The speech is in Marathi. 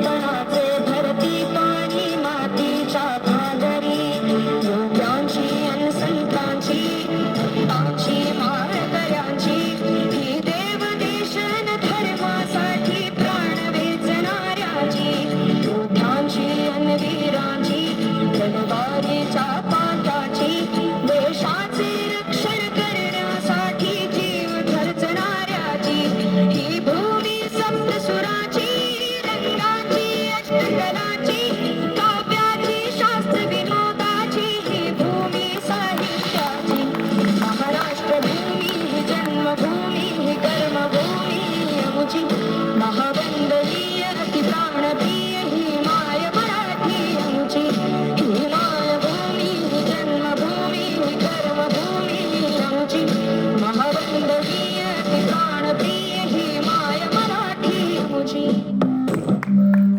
तणाचे धरती पाणी मातीच्या भागरी योग्यांची अन संतांची भक्तांची माळकऱ्यांची ही देव देशन धर्मासाठी प्राण वेचणाऱ्याची योद्ध्यांची अन वीरांची तलवारीच्या पाट्याची देशाचे रक्षण करण्यासाठी जीव खर्चणाऱ्याची ही भूमी सप्तसुराची रंगाची अष्टकलाची काव्याची शास्त्र विनोदाची ही भूमी साहित्याची महाराष्ट्र भूमी ही जन्मभूमी ही कर्मभूमी अमुची महावंदनीय अति प्राणप्रिय ही माय मराठी अमुची ही मायभूमी ही जन्मभूमी ही कर्मभूमी अमुची